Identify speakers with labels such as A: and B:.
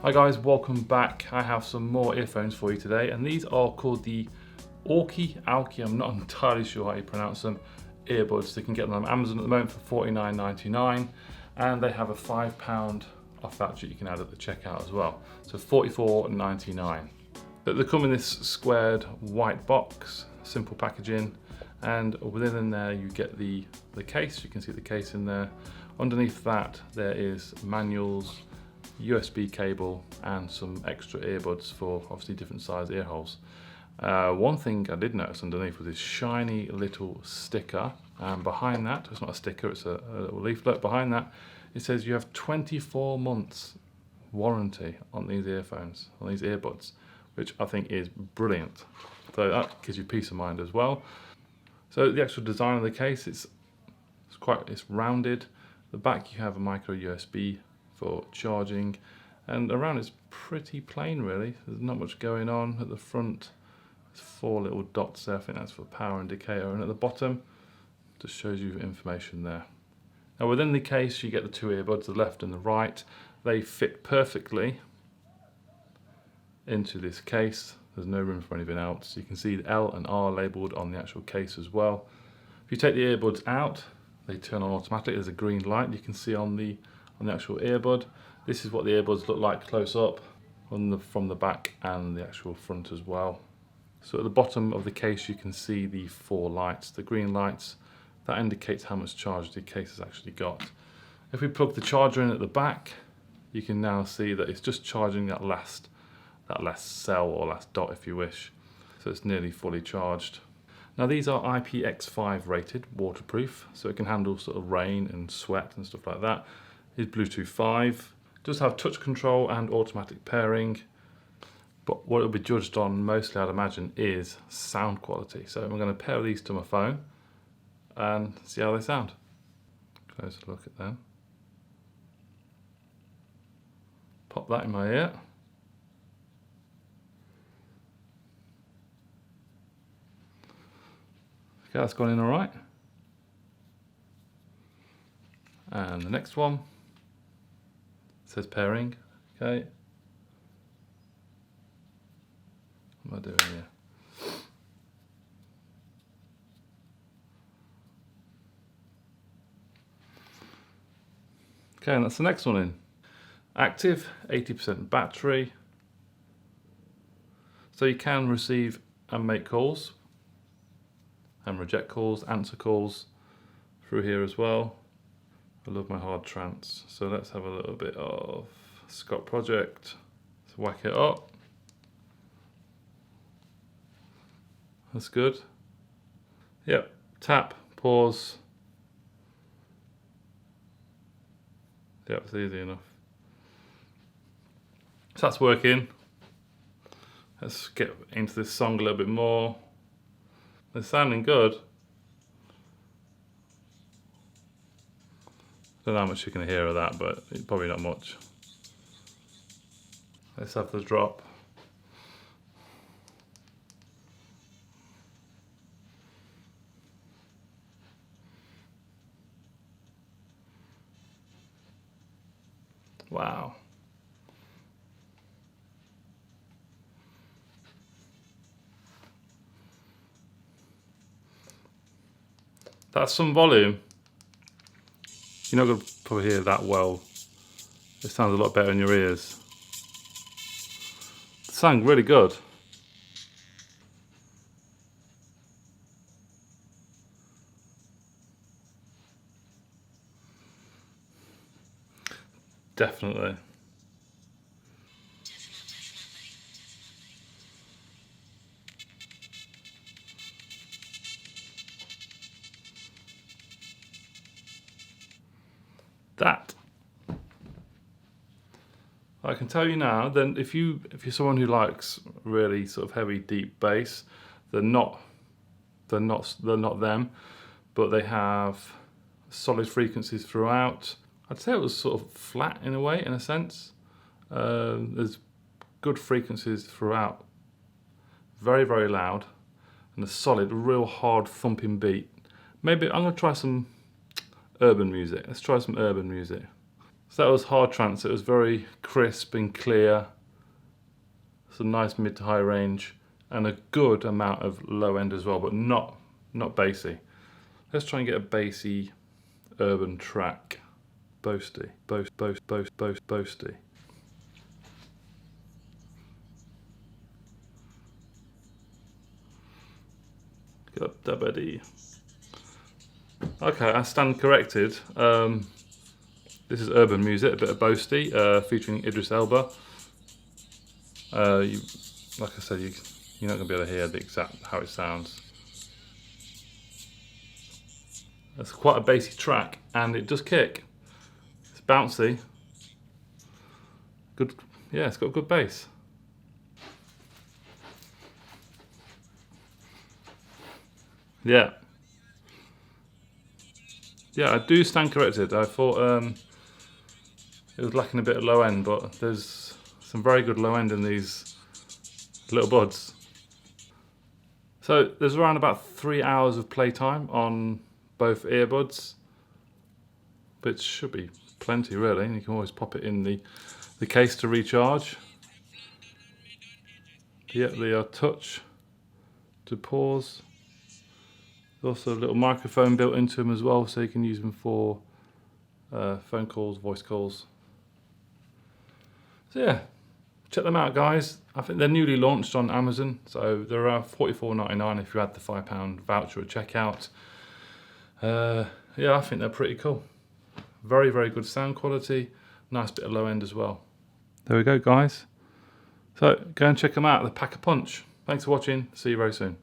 A: Hi guys, welcome back. I have some more earphones for you today, and these are called the AUKEY, I'm not entirely sure how you pronounce them, earbuds. You can get them on Amazon at the moment for $49.99, and they have a £5 off voucher you can add at the checkout as well. So $44.99. They come in this squared white box, simple packaging, and within in there you get the case. You can see the case in there. Underneath that there is manuals, USB cable, and some extra earbuds for obviously different size ear holes. One thing I did notice underneath was this shiny little sticker, and behind that, it's not a sticker, it's a little leaflet. Behind that it says you have 24 months warranty on these earphones, on these earbuds, which I think is brilliant. So that gives you peace of mind as well. So the actual design of the case, it's rounded. The back you have a micro USB for charging, and around it's pretty plain really. There's not much going on. At the front there's 4 little dots there, I think that's for power indicator, and at the bottom just shows you information there. Now within the case you get the 2 earbuds, the left and the right. They fit perfectly into this case. There's no room for anything else. You can see the L and R labelled on the actual case as well. If you take the earbuds out, they turn on automatically. There's a green light you can see on the actual earbud. This is what the earbuds look like close up from the back and the actual front as well. So at the bottom of the case you can see the 4 lights, the green lights. That indicates how much charge the case has actually got. If we plug the charger in at the back, you can now see that it's just charging that last cell or last dot if you wish. So it's nearly fully charged. Now these are IPX5 rated, waterproof, so it can handle sort of rain and sweat and stuff like that. It's Bluetooth 5, does have touch control and automatic pairing, but what it'll be judged on mostly I'd imagine is sound quality. So I'm going to pair these to my phone and see how they sound. Closer look at them. Pop that in my ear. Okay, that's gone in all right. And the next one says pairing. Okay. What am I doing here? Okay, and that's the next one in. Active, 80% battery. So you can receive and make calls and reject calls, answer calls through here as well. I love my hard trance. So let's have a little bit of Scott Project. Let's whack it up. That's good. Yep, tap, pause. Yep, it's easy enough. So that's working. Let's get into this song a little bit more. They're sounding good. Don't know how much you can hear of that, but probably not much. Let's have the drop. Wow. That's some volume. You're not going to probably hear that well. It sounds a lot better in your ears. It sounds really good. Definitely. That I can tell you now. Then if you're someone who likes really sort of heavy deep bass, they're not them, but they have solid frequencies throughout. I'd say it was sort of flat in a way, in a sense. There's good frequencies throughout, very, very loud, and a solid, real hard thumping beat. Maybe I'm going to try some urban music. Let's try some urban music. So that was hard trance. It was very crisp and clear. Some nice mid to high range and a good amount of low end as well, but not bassy. Let's try and get a bassy urban track. Boasty. Boasty. Got Dabadi. Okay, I stand corrected. This is urban music, a bit of Boasty, featuring Idris Elba. Like I said, you're not going to be able to hear the exact how it sounds. It's quite a bassy track, and it does kick. It's bouncy. Good, yeah, it's got good bass. Yeah. Yeah, I do stand corrected. I thought it was lacking a bit of low end, but there's some very good low end in these little buds. So there's around about 3 hours of playtime on both earbuds, which should be plenty really. And you can always pop it in the case to recharge. Yeah, they are touch to pause. There's also a little microphone built into them as well, so you can use them for phone calls, voice calls. So yeah, check them out, guys. I think they're newly launched on Amazon, so they're around $44.99 if you add the £5 voucher at checkout. Yeah, I think they're pretty cool. Very, very good sound quality. Nice bit of low end as well. There we go, guys. So go and check them out. They pack a punch. Thanks for watching. See you very soon.